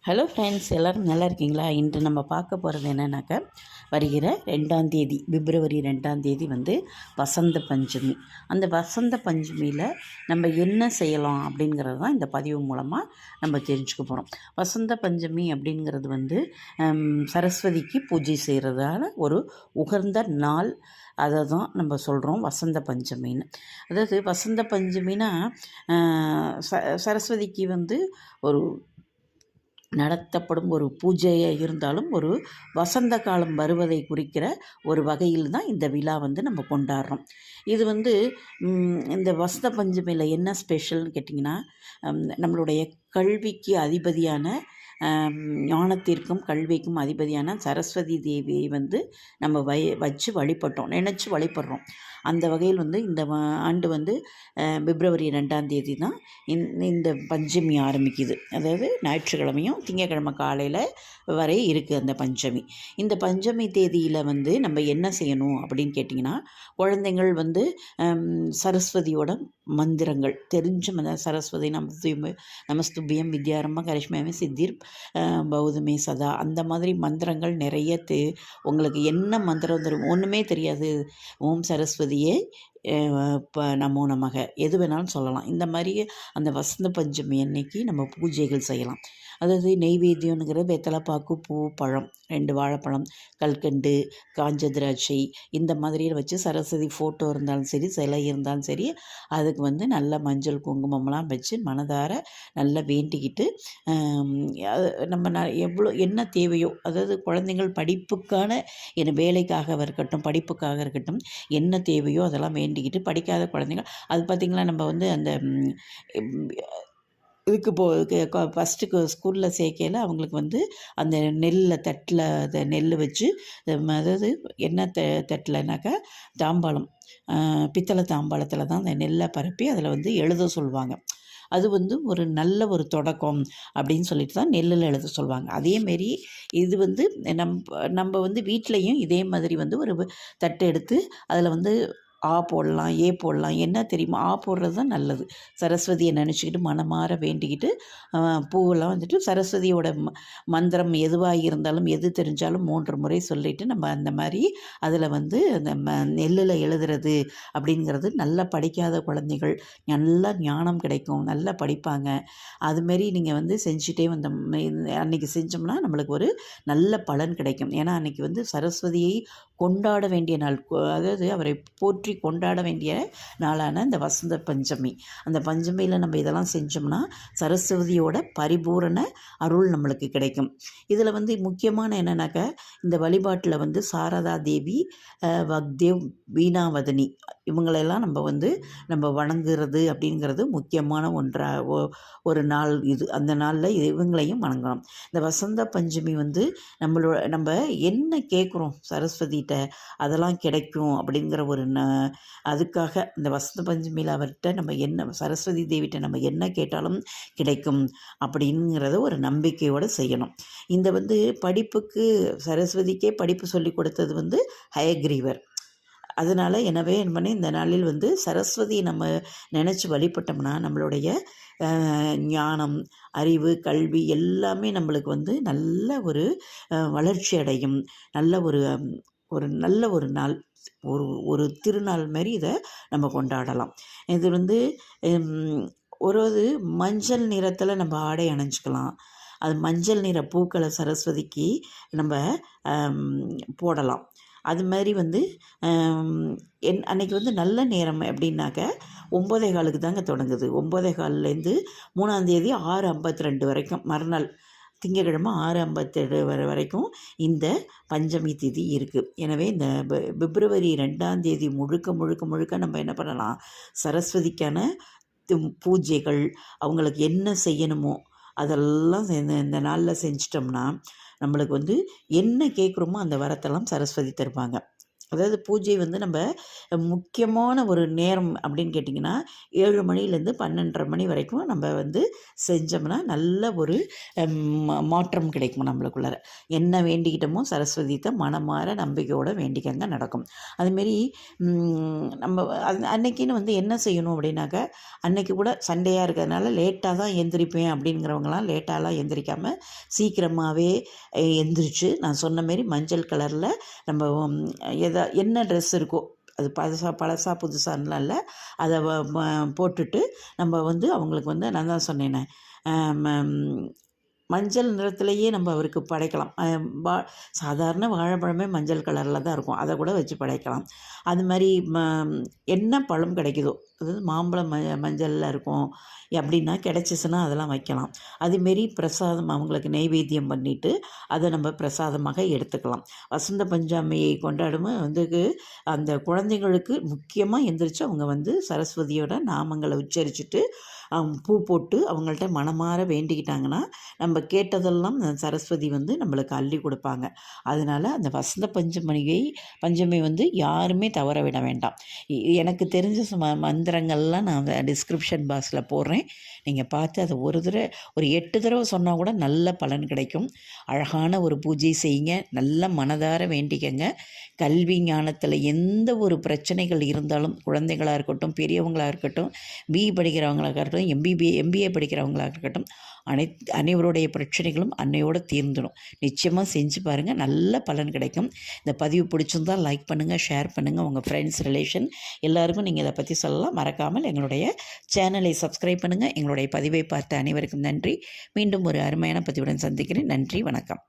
Hello friends, எல்லோரும் நல்லா இருக்கீங்களா? இன்று நம்ம பார்க்க போகிறது என்னன்னாக்கா, வருகிற 2ஆம் தேதி பிப்ரவரி 2ஆம் தேதி வந்து வசந்த பஞ்சமி. அந்த வசந்த பஞ்சமியில் நம்ம என்ன செய்யலாம் அப்படிங்கிறது தான் இந்த பதிவு மூலமாக நம்ம தெரிஞ்சுக்க போகிறோம். வசந்த பஞ்சமி அப்படிங்கிறது வந்து சரஸ்வதிக்கு பூஜை செய்கிறதால ஒரு உகந்த நாள். அதை தான் நம்ம சொல்கிறோம் வசந்த பஞ்சமின்னு. அதாவது வசந்த பஞ்சமினா சரஸ்வதிக்கு வந்து ஒரு நடத்தப்படும் ஒரு பூஜையாக இருந்தாலும் ஒரு வசந்த காலம் வருவதை குறிக்கிற ஒரு வகையில் தான் இந்த விழா வந்து நம்ம கொண்டாடுறோம். இது வந்து இந்த வசந்த பஞ்சமியில் என்ன ஸ்பெஷல்னு கேட்டிங்கன்னா, நம்மளுடைய கல்விக்கு அதிபதியான ஞானத்திற்கும் கல்விக்கும் அதிபதியான சரஸ்வதி தேவியை வந்து நம்ம வச்சு வழிபட்டோம், நினச்சி வழிபடுறோம். அந்த வகையில் வந்து இந்த ஆண்டு வந்து பிப்ரவரி 2ஆம் தேதி தான் இந்த பஞ்சமி ஆரம்பிக்குது. அதாவது ஞாயிற்றுக்கிழமையும் திங்கக்கிழமை காலையில் வரை இருக்குது அந்த பஞ்சமி. இந்த பஞ்சமி தேதியில் வந்து நம்ம என்ன செய்யணும் அப்படின்னு கேட்டிங்கன்னா, குழந்தைங்கள் வந்து சரஸ்வதியோட மந்திரங்கள் தெரிஞ்ச சரஸ்வதி நமஸ்துபியம் வித்யாரம்ப கரிஷ்மாமே சித்திர் பௌதமே சதா, அந்த மாதிரி மந்திரங்கள் நிறைய உங்களுக்கு என்ன மந்திரம் தரும் ஒன்றுமே தெரியாது, ஓம் சரஸ்வதியே நமோ நமக எது வேணாலும் சொல்லலாம். இந்த மாதிரி அந்த வசந்த பஞ்சமி அன்னைக்கு நம்ம பூஜைகள் செய்யலாம். அதாவது நெய்வேத்தியம்ங்கிற வெத்தலைப்பாக்கு, பூ, பழம், 2 வாழைப்பழம், கல்கண்டு, காஞ்ச திராட்சை, இந்த மாதிரியில் வச்சு சரஸ்வதி ஃபோட்டோ இருந்தாலும் சரி, சிலை இருந்தாலும் சரி, அதுக்கு வந்து நல்ல மஞ்சள் குங்குமம்லாம் வச்சு மனதார நல்லா வேண்டிக்கிட்டு நம்ம எவ்வளோ என்ன தேவையோ, அதாவது குழந்தைங்கள் படிப்புக்கான வேலைக்காக இருக்கட்டும், படிப்புக்காக இருக்கட்டும், என்ன தேவையோ அதெல்லாம் வேண்டிக்கிட்டு, படிக்காத குழந்தைங்கள் அது பார்த்திங்களா நம்ம வந்து அந்த இதுக்கு ஃபஸ்ட்டுக்கு ஸ்கூலில் சேர்க்கையில் அவங்களுக்கு வந்து அந்த தட்டில் அதை நெல் வச்சு, அதாவது என்ன தட்டில்னாக்கா தாம்பாளம், பித்தளை தாம்பாளத்தில் தான் அந்த நெல்லை பரப்பி அதில் வந்து எழுத சொல்லுவாங்க. அது வந்து ஒரு நல்ல ஒரு தொடக்கம் அப்படின்னு சொல்லிட்டு தான் நெல்லில் எழுத சொல்லுவாங்க. அதேமாரி இது வந்து நம்ம வந்து வீட்லேயும் இதே மாதிரி வந்து ஒரு தட்டு எடுத்து அதில் வந்து ஆ போடலாம், ஏ போடலாம், என்ன தெரியுமா, ஆ போடுறது தான் நல்லது. சரஸ்வதியை நினச்சிக்கிட்டு மனமாற வேண்டிக்கிட்டு பூவெல்லாம் வந்துட்டு சரஸ்வதியோட மந்திரம் எதுவாக இருந்தாலும் எது தெரிஞ்சாலும் 3 முறை சொல்லிவிட்டு நம்ம அந்த மாதிரி அதில் வந்து அந்த நெல்லில் எழுதுறது அப்படிங்கிறது, நல்லா படிக்காத குழந்தைகள் நல்லா ஞானம் கிடைக்கும், நல்லா படிப்பாங்க. அதுமாரி நீங்கள் வந்து செஞ்சுட்டே வந்த அன்றைக்கி செஞ்சோம்னா நம்மளுக்கு ஒரு நல்ல பலன் கிடைக்கும். ஏன்னா அன்றைக்கி வந்து சரஸ்வதியை கொண்டாட வேண்டிய நாள், அதாவது அவரை போற்றி கொண்டாட வேண்டிய நாளான இந்த வசந்த பஞ்சமி. அந்த பஞ்சமியில் நம்ம இதெல்லாம் செஞ்சோம்னா சரஸ்வதியோட பரிபூரண அருள் நம்மளுக்கு கிடைக்கும். இதில் வந்து முக்கியமான என்னன்னாக்கா, இந்த வழிபாட்டில் வந்து சாரதா தேவி, வக்தேவ், வீணாவதனி இவங்களெல்லாம் நம்ம வணங்குறது அப்படிங்கிறது முக்கியமான ஒரு நாள் இது. அந்த நாளில் இவங்களையும் வணங்கணும். இந்த வசந்த பஞ்சமி வந்து நம்ம என்ன கேட்குறோம் சரஸ்வதிகிட்ட அதெல்லாம் கிடைக்கும் அப்படிங்கிற ஒரு அதுக்காக இந்த வசந்த பஞ்சமியில் அவர்கிட்ட நம்ம என்ன, சரஸ்வதி தேவிகிட்ட நம்ம என்ன கேட்டாலும் கிடைக்கும் அப்படிங்கிறத ஒரு நம்பிக்கையோடு செய்யணும். இந்த வந்து படிப்புக்கு சரஸ்வதிக்கே படிப்பு சொல்லி கொடுத்தது வந்து ஹயக்ரீவர். அதனால் எனவே இந்த நாளில் வந்து சரஸ்வதியை நம்ம நினச்சி வழிபட்டோம்னா நம்மளுடைய ஞானம், அறிவு, கல்வி எல்லாமே நம்மளுக்கு வந்து நல்ல ஒரு வளர்ச்சி அடையும். நல்ல நல்ல ஒரு நாள், ஒரு திருநாள் மாதிரி இதை நம்ம கொண்டாடலாம். இது வந்து ஒரு மஞ்சள் நிறத்தில் நம்ம ஆடை அணிஞ்சிக்கலாம். அது மஞ்சள் நிற பூக்களை சரஸ்வதிக்கு நம்ம போடலாம். அது மாதிரி வந்து அன்றைக்கி வந்து நல்ல நேரம் அப்படின்னாக்க 9:15 தாங்க தொடங்குது. 9:15லேருந்து 3ஆம் தேதி 6:52 வரைக்கும், மறுநாள் திங்கக்கிழமை 6:57 வரைக்கும் இந்த பஞ்சமி திதி இருக்குது. எனவே இந்த பிப்ரவரி 2ஆம் தேதி முழுக்க நம்ம என்ன பண்ணலாம், சரஸ்வதிக்கான பூஜைகள், அவங்களுக்கு என்ன செய்யணுமோ அதெல்லாம் இந்த நாளில் செஞ்சிட்டோம்னா நம்மளுக்கு வந்து என்ன கேட்குறோமோ அந்த வரத்தெல்லாம் சரஸ்வதி தருவாங்க. அதாவது பூஜை வந்து நம்ம முக்கியமான ஒரு நேரம் அப்படின்னு கேட்டிங்கன்னா 7 மணிலேருந்து 12:30 மணி வரைக்கும் நம்ம வந்து செஞ்சோம்னா நல்ல ஒரு மாற்றம் கிடைக்கும் நம்மளுக்குள்ளார. என்ன வேண்டிக்கிட்டோமோ சரஸ்வதிட்ட மனமார நம்பிக்கையோடு வேண்டிக்கங்க நடக்கும். அதுமாரி நம்ம அன்னைக்குன்னு வந்து என்ன செய்யணும் அப்படின்னாக்கா, அன்னைக்கு கூட சண்டேயாக இருக்கிறதுனால லேட்டாக தான் எந்திரிப்பேன் அப்படிங்கிறவங்களாம் லேட்டாலாம் எந்திரிக்காமல் சீக்கிரமாகவே எந்திரிச்சு நான் சொன்ன மாரி மஞ்சள் கலரில் நம்ம என்ன ட்ரெஸ் இருக்கோ அது பழசா புதுசான்லாம் இல்லை, அதை போட்டுட்டு நம்ம வந்து அவங்களுக்கு வந்து நான் தான் சொன்னேனே மஞ்சள் நிறத்துலேயே நம்ம அவருக்கு படைக்கலாம். சாதாரண வாழைப்பழமே மஞ்சள் கலரில் தான் இருக்கும், அதை கூட வச்சு படைக்கலாம். அது மாதிரி என்ன பழம் கிடைக்குதோ, அதாவது மாம்பழம் மஞ்சளில் இருக்கும் அப்படின்னா கிடச்சிச்சின்னா அதெல்லாம் வைக்கலாம். அதுமாரி பிரசாதம் அவங்களுக்கு நெய்வேத்தியம் பண்ணிவிட்டு அதை நம்ம பிரசாதமாக எடுத்துக்கலாம். வசந்த பஞ்சாமியை கொண்டாடும் வந்து அந்த குழந்தைங்களுக்கு முக்கியமாக எந்திரிச்சு அவங்க வந்து சரஸ்வதியோட நாமங்களை உச்சரிச்சுட்டு பூ போட்டு அவங்கள்ட்ட மனமார வேண்டிக்கிட்டாங்கன்னா நம்ம கேட்டதெல்லாம் சரஸ்வதி வந்து நம்மளுக்கு அள்ளி கொடுப்பாங்க. அதனால் அந்த வசந்த பஞ்சமி வந்து யாருமே தவற விட வேண்டாம். எனக்கு தெரிஞ்ச மந்திரங்கள்லாம் நான் டிஸ்கிரிப்ஷன் பாக்ஸில் போடுறேன், நீங்கள் பார்த்து அதை ஒரு 8 தடவை சொன்னால் கூட நல்ல பலன் கிடைக்கும். அழகான ஒரு பூஜை செய்யுங்க, நல்ல மனதார வேண்டிக்கங்க. கல்வி ஞானத்தில் எந்த ஒரு பிரச்சனைகள் இருந்தாலும் குழந்தைகளாக இருக்கட்டும், பெரியவங்களாக இருக்கட்டும், பிஇ படிக்கிறவங்களாக இருக்கட்டும், எம்பிஏ படிக்கிறவங்களாக இருக்கட்டும், அனைவருடைய பிரச்சனைகளும் அன்னையோடு தீர்ந்துடும். நிச்சயமாக செஞ்சு பாருங்கள், நல்ல பலன் கிடைக்கும். இந்த பதிவு பிடிச்சிருந்தால் லைக் பண்ணுங்கள், ஷேர் பண்ணுங்கள், உங்கள் ஃப்ரெண்ட்ஸ் ரிலேஷன் எல்லாருக்கும் நீங்கள் இதை பற்றி சொல்லலாம். மறக்காமல் எங்களுடைய சேனலை சப்ஸ்கிரைப் பண்ணுங்கள். எங்களுடைய பதிவை பார்த்த அனைவருக்கும் நன்றி. மீண்டும் ஒரு அருமையான பதிவுடன் சந்திக்கிறேன். நன்றி, வணக்கம்.